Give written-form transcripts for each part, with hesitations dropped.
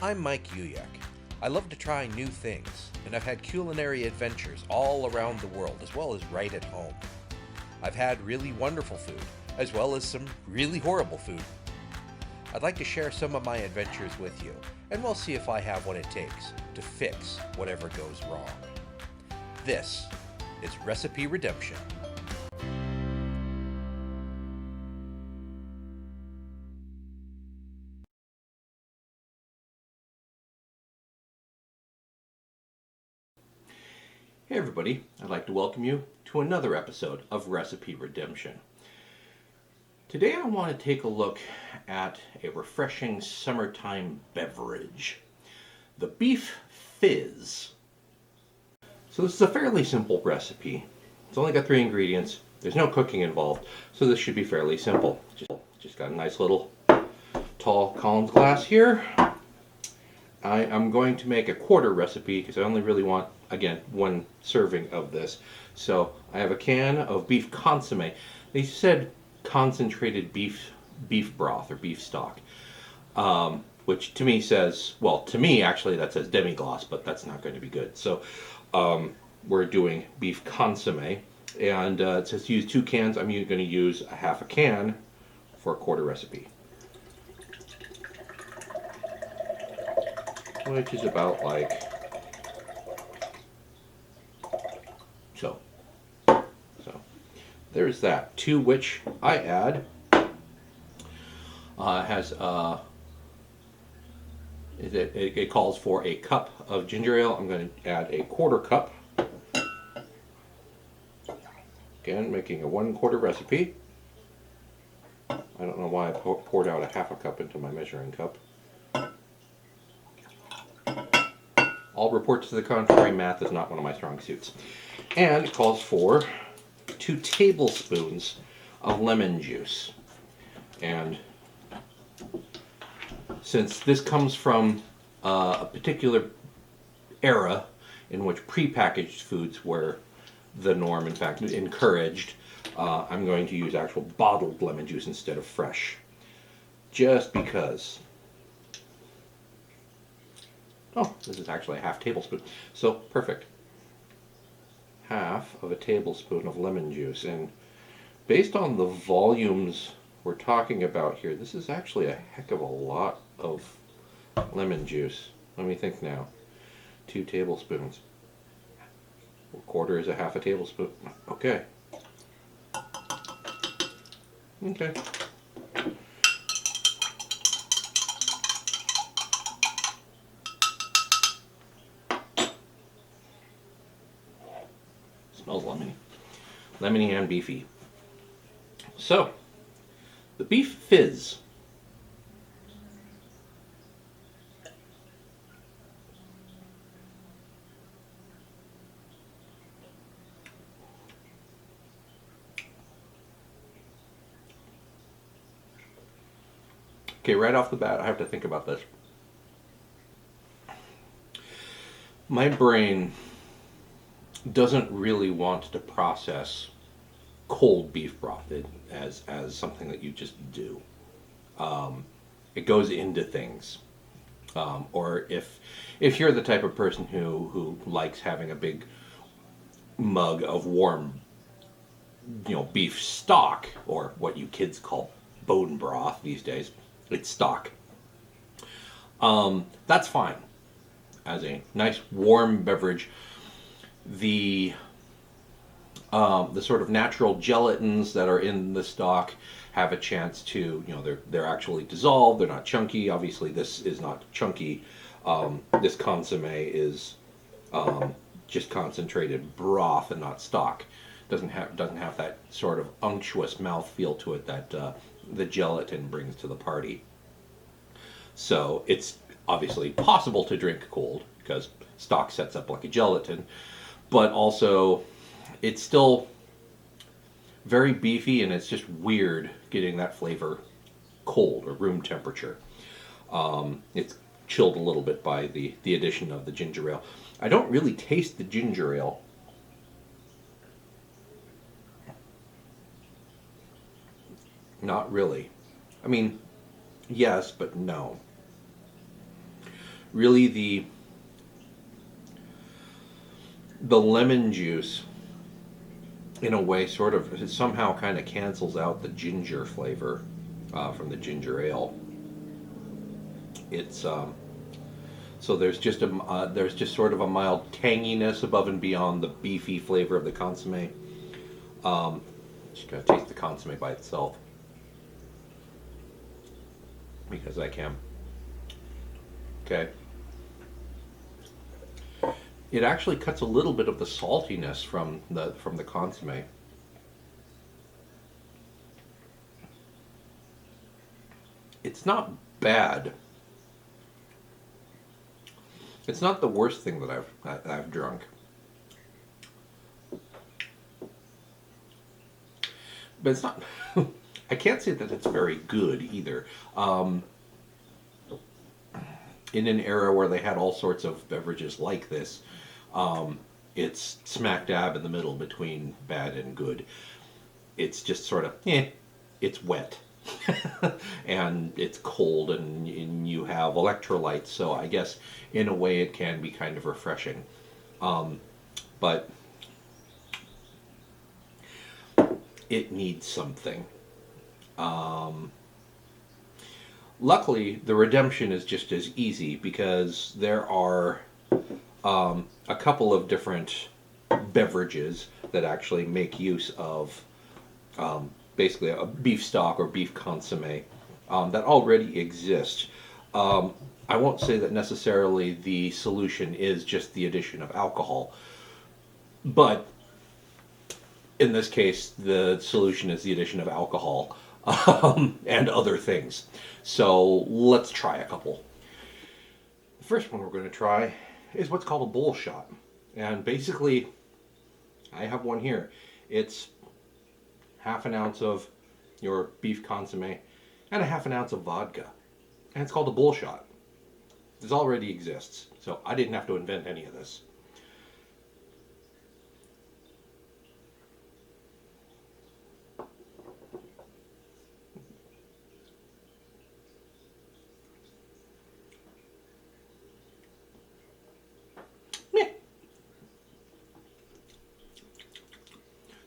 I'm Mike Uyak. I love to try new things, and I've had culinary adventures all around the world, as well as right at home. I've had really wonderful food, as well as some really horrible food. I'd like to share some of my adventures with you, and we'll see if I have what it takes to fix whatever goes wrong. This is Recipe Redemption. Hey everybody, I'd like to welcome you to another episode of Recipe Redemption. Today I want to take a look at a refreshing summertime beverage, the beef fizz. So this is a fairly simple recipe. It's only got 3 ingredients, there's no cooking involved, so this should be fairly simple. Just got a nice little tall Collins glass here. I am going to make a quarter recipe because I only really want, again, 1 serving of this. So I have a can of beef consomme. They said concentrated beef broth or beef stock, which to me says, well, to me actually that says demi-glace, but that's not going to be good. So we're doing beef consomme, and it says use 2 cans. I'm going to use a half a can for a quarter recipe, which is about like so. So there's that. To which I add it calls for a cup of ginger ale. I'm going to add a quarter cup. Again, making a 1/4 recipe. I don't know why I poured out a half a cup into my measuring cup. All reports to the contrary, math is not one of my strong suits. And it calls for 2 tablespoons of lemon juice. And since this comes from a particular era in which prepackaged foods were the norm, in fact encouraged, I'm going to use actual bottled lemon juice instead of fresh. Just because. Oh, this is actually a half tablespoon. So, perfect. Half of a tablespoon of lemon juice. And based on the volumes we're talking about here, this is actually a heck of a lot of lemon juice. Let me think now. 2 tablespoons. A quarter is a half a tablespoon. Okay. Okay. Smells lemony. Lemony and beefy. So, the beef fizz. Okay, right off the bat, I have to think about this. My brain doesn't really want to process cold beef broth as something that you just do. It goes into things, or if you're the type of person who likes having a big mug of warm, beef stock, or what you kids call bone broth these days, it's stock. That's fine as a nice warm beverage. The sort of natural gelatins that are in the stock have a chance to, they're actually dissolved. They're not chunky. Obviously, this is not chunky. This consomme is just concentrated broth and not stock. Doesn't have that sort of unctuous mouthfeel to it that the gelatin brings to the party. So it's obviously possible to drink cold because stock sets up like a gelatin, but also it's still very beefy, and it's just weird getting that flavor cold or room temperature. It's chilled a little bit by the addition of the ginger ale. I don't really taste the ginger ale. Not really. I mean, yes, but no. really the lemon juice, in a way, sort of somehow kind of cancels out the ginger flavor from the ginger ale. It's so there's just sort of a mild tanginess above and beyond the beefy flavor of the consommé. Just gonna taste the consommé by itself because I can. Okay. It actually cuts a little bit of the saltiness from the consommé. It's not bad. It's not the worst thing that I've drunk. But it's not. I can't say that it's very good either. In an era where they had all sorts of beverages like this, it's smack dab in the middle between bad and good. It's just sort of, it's wet. And it's cold, and you have electrolytes, so I guess in a way it can be kind of refreshing. But it needs something. Luckily, the redemption is just as easy because there are a couple of different beverages that actually make use of basically a beef stock or beef consommé that already exist. I won't say that necessarily the solution is just the addition of alcohol, but in this case, the solution is the addition of alcohol and other things. So let's try a couple. The first one we're going to try is what's called a bull shot. And basically, I have one here. It's half an ounce of your beef consommé and a half an ounce of vodka. And it's called a bull shot. This already exists, so I didn't have to invent any of this.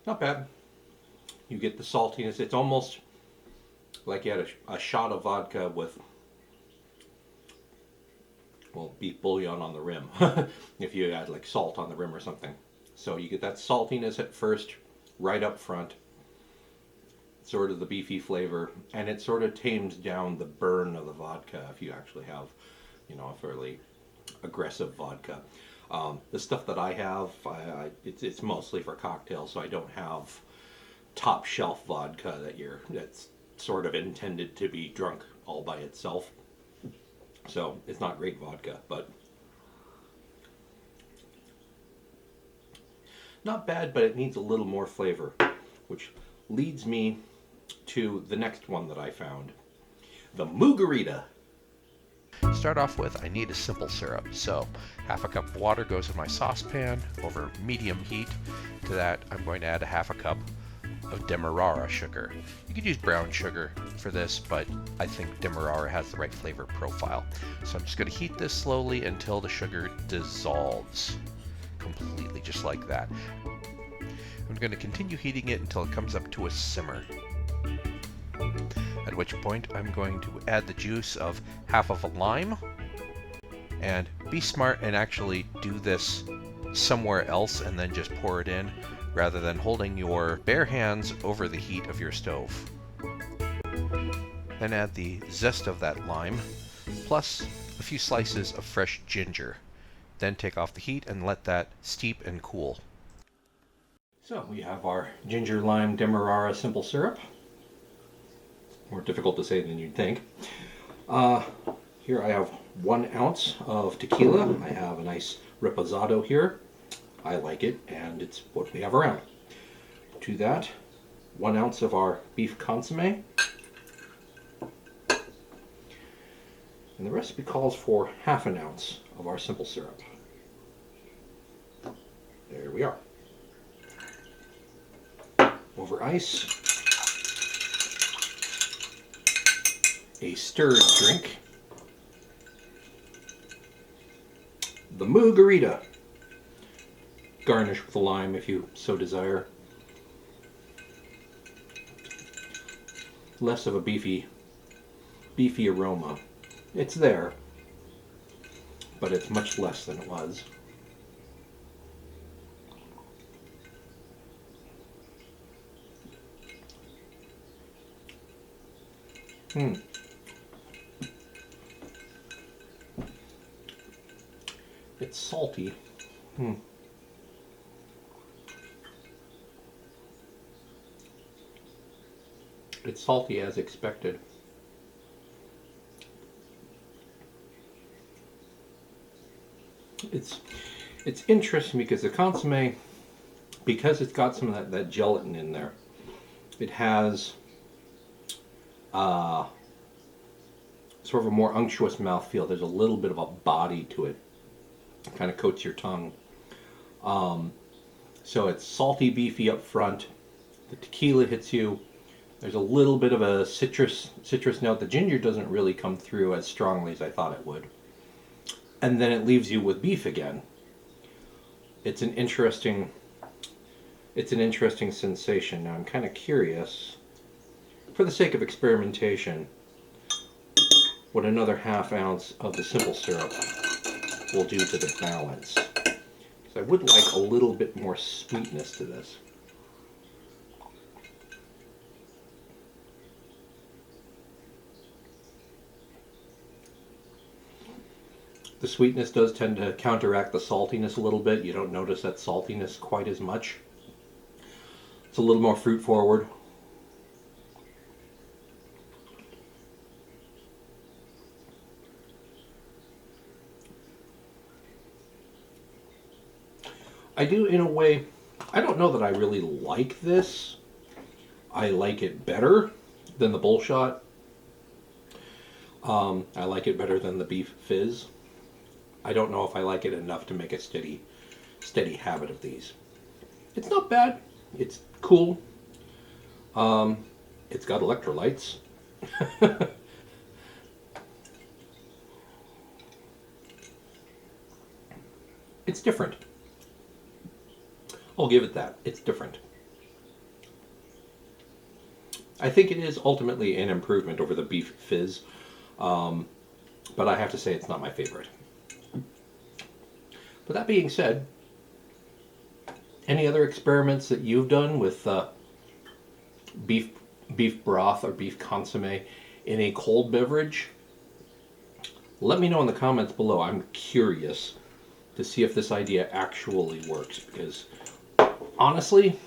Not bad. You get the saltiness. It's almost like you had a shot of vodka with, well, beef bouillon on the rim. If you add like salt on the rim or something. So you get that saltiness at first, right up front. Sort of the beefy flavor. And it sort of tames down the burn of the vodka if you actually have, a fairly aggressive vodka. The stuff that I have, it's mostly for cocktails, so I don't have top shelf vodka that's sort of intended to be drunk all by itself. So it's not great vodka, but not bad, but it needs a little more flavor, which leads me to the next one that I found, the Moo Garita. To start off with, I need a simple syrup, so half a cup of water goes in my saucepan over medium heat. To that, I'm going to add a half a cup of Demerara sugar. You could use brown sugar for this, but I think Demerara has the right flavor profile. So I'm just going to heat this slowly until the sugar dissolves completely, just like that. I'm going to continue heating it until it comes up to a simmer. At which point I'm going to add the juice of half of a lime, and be smart and actually do this somewhere else and then just pour it in rather than holding your bare hands over the heat of your stove. Then add the zest of that lime plus a few slices of fresh ginger. Then take off the heat and let that steep and cool. So we have our ginger lime Demerara simple syrup. More difficult to say than you'd think. Here I have 1 ounce of tequila. I have a nice reposado here. I like it, and it's what we have around. To that, 1 ounce of our beef consommé. And the recipe calls for half an ounce of our simple syrup. There we are. Over ice. A stirred drink. the Moo Garita. Garnish with a lime if you so desire. Less of a beefy aroma. It's there, but it's much less than it was. It's salty. It's salty as expected. It's interesting because the consommé, because it's got some of that gelatin in there, it has sort of a more unctuous mouthfeel. There's a little bit of a body to it. It kind of coats your tongue. So it's salty, beefy up front. The tequila hits you. There's a little bit of a citrus note. The ginger doesn't really come through as strongly as I thought it would. And then it leaves you with beef again. It's an interesting sensation. Now I'm kind of curious, for the sake of experimentation, what another ½ ounce of the simple syrup will do to the balance. So I would like a little bit more sweetness to this. The sweetness does tend to counteract the saltiness a little bit. You don't notice that saltiness quite as much. It's a little more fruit forward. I do, in a way, I don't know that I really like this. I like it better than the bullshot. I like it better than the beef fizz. I don't know if I like it enough to make a steady habit of these. It's not bad. It's cool. It's got electrolytes. It's different. I'll give it that. It's different. I think it is ultimately an improvement over the beef fizz, but I have to say it's not my favorite. But that being said, any other experiments that you've done with beef broth or beef consommé in a cold beverage? Let me know in the comments below. I'm curious to see if this idea actually works, because honestly,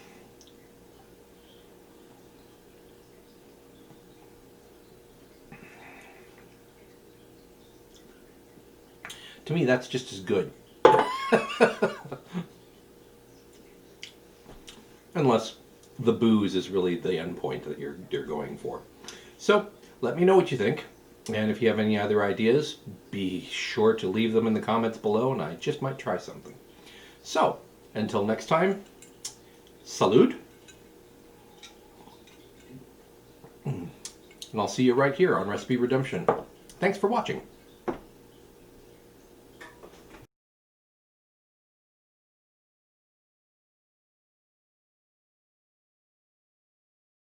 to me that's just as good. Unless the booze is really the end point that you're going for. So let me know what you think, and if you have any other ideas, be sure to leave them in the comments below, and I just might try something. So until next time, salud, and I'll see you right here on Recipe Redemption. Thanks for watching.